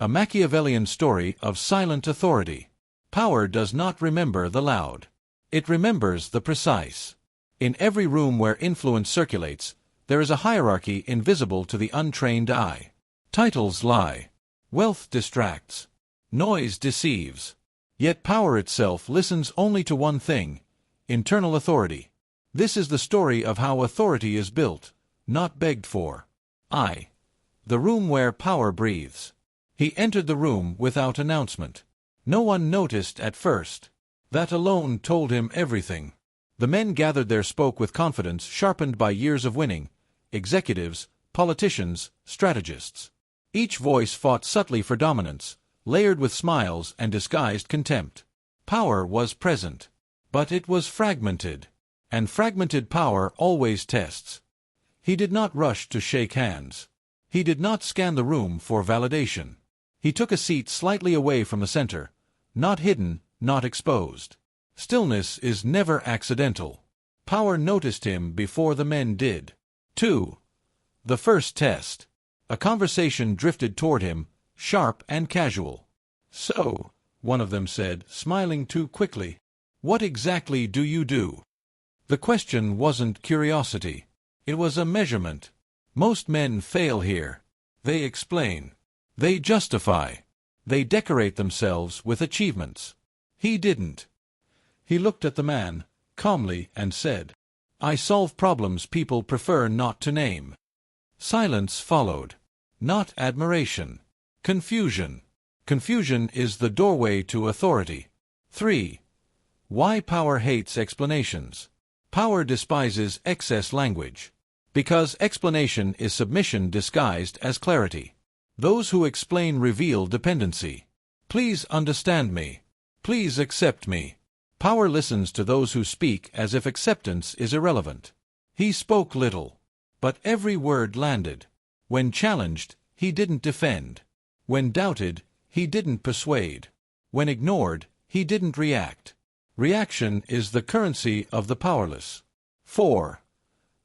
A Machiavellian story of silent authority. Power does not remember the loud. It remembers the precise. In every room where influence circulates, there is a hierarchy invisible to the untrained eye. Titles lie. Wealth distracts. Noise deceives. Yet power itself listens only to one thing: internal authority. This is the story of how authority is built, not begged for. The room where power breathes. He entered the room without announcement. No one noticed at first. That alone told him everything. The men gathered there spoke with confidence sharpened by years of winning: executives, politicians, strategists. Each voice fought subtly for dominance, layered with smiles and disguised contempt. Power was present, but it was fragmented, and fragmented power always tests. He did not rush to shake hands. He did not scan the room for validation. He took a seat slightly away from the center, not hidden, not exposed. Stillness is never accidental. Power noticed him before the men did. 2. The first test. A conversation drifted toward him, sharp and casual. "So," one of them said, smiling too quickly, "what exactly do you do?" The question wasn't curiosity. It was a measurement. Most men fail here. They explain. They justify. They decorate themselves with achievements. He didn't. He looked at the man, calmly, and said, "I solve problems people prefer not to name." Silence followed. Not admiration. Confusion. Confusion is the doorway to authority. 3. Why power hates explanations. Power despises excess language. Because explanation is submission disguised as clarity. Those who explain reveal dependency. Please understand me. Please accept me. Power listens to those who speak as if acceptance is irrelevant. He spoke little, but every word landed. When challenged, he didn't defend. When doubted, he didn't persuade. When ignored, he didn't react. Reaction is the currency of the powerless. 4.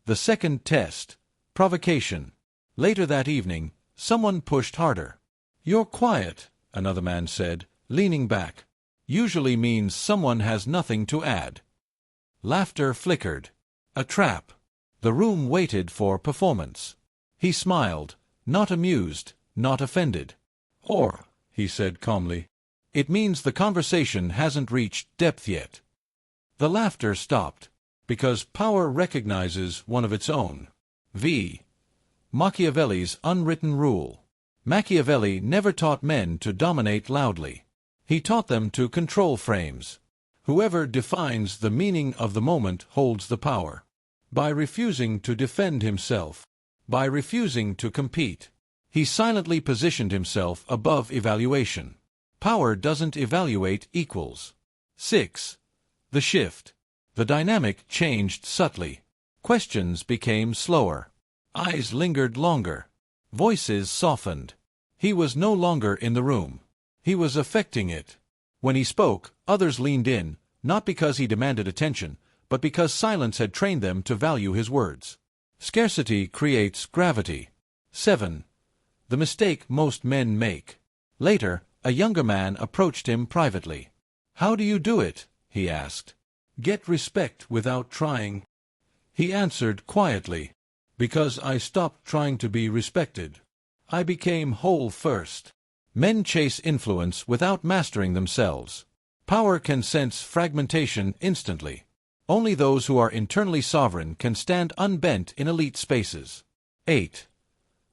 The second test. Provocation. Later that evening, someone pushed harder. "You're quiet," another man said, leaning back. Usually means someone has nothing to add. Laughter flickered. A trap. The room waited for performance. He smiled, not amused, not offended. "Or," he said calmly, "it means the conversation hasn't reached depth yet." The laughter stopped, because power recognizes one of its own. V. Machiavelli's unwritten rule. Machiavelli never taught men to dominate loudly. He taught them to control frames. Whoever defines the meaning of the moment holds the power. By refusing to defend himself, by refusing to compete, he silently positioned himself above evaluation. Power doesn't evaluate equals. 6. The shift. The dynamic changed subtly. Questions became slower. Eyes lingered longer. Voices softened. He was no longer in the room. He was affecting it. When he spoke, others leaned in, not because he demanded attention, but because silence had trained them to value his words. Scarcity creates gravity. 7. The mistake most men make. Later, a younger man approached him privately. "How do you do it?" he asked. "Get respect without trying." He answered quietly, "Because I stopped trying to be respected. I became whole first." Men chase influence without mastering themselves. Power can sense fragmentation instantly. Only those who are internally sovereign can stand unbent in elite spaces. 8.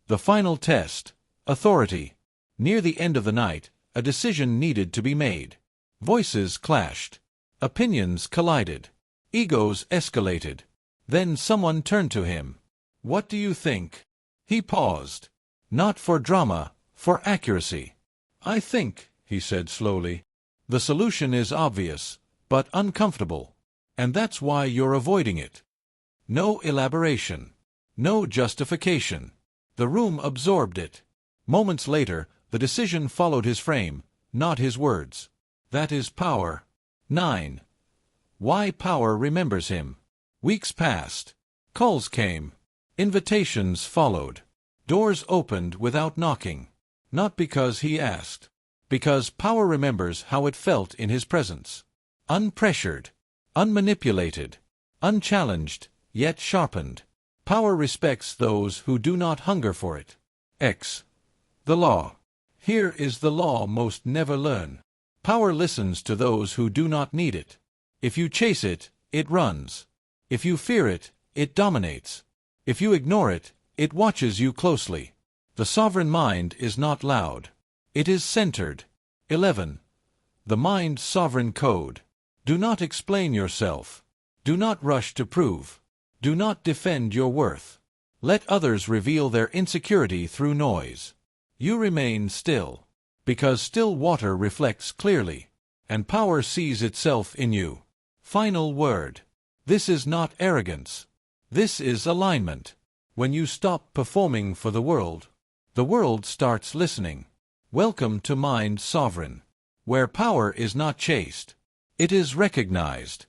The final test. Authority. Near the end of the night, a decision needed to be made. Voices clashed. Opinions collided. Egos escalated. Then someone turned to him. "What do you think?" He paused. Not for drama, for accuracy. "I think," he said slowly, "the solution is obvious, but uncomfortable. And that's why you're avoiding it." No elaboration. No justification. The room absorbed it. Moments later, the decision followed his frame, not his words. That is power. 9. Why power remembers him. Weeks passed. Calls came. Invitations followed. Doors opened without knocking. Not because he asked. Because power remembers how it felt in his presence. Unpressured, unmanipulated, unchallenged, yet sharpened. Power respects those who do not hunger for it. X. The law. Here is the law most never learn. Power listens to those who do not need it. If you chase it, it runs. If you fear it, it dominates. If you ignore it, it watches you closely. The sovereign mind is not loud. It is centered. 11. The mind's sovereign code. Do not explain yourself. Do not rush to prove. Do not defend your worth. Let others reveal their insecurity through noise. You remain still. Because still water reflects clearly, and power sees itself in you. Final word. This is not arrogance. This is alignment. When you stop performing for the world starts listening. Welcome to Mind Sovereign, where power is not chased. It is recognized.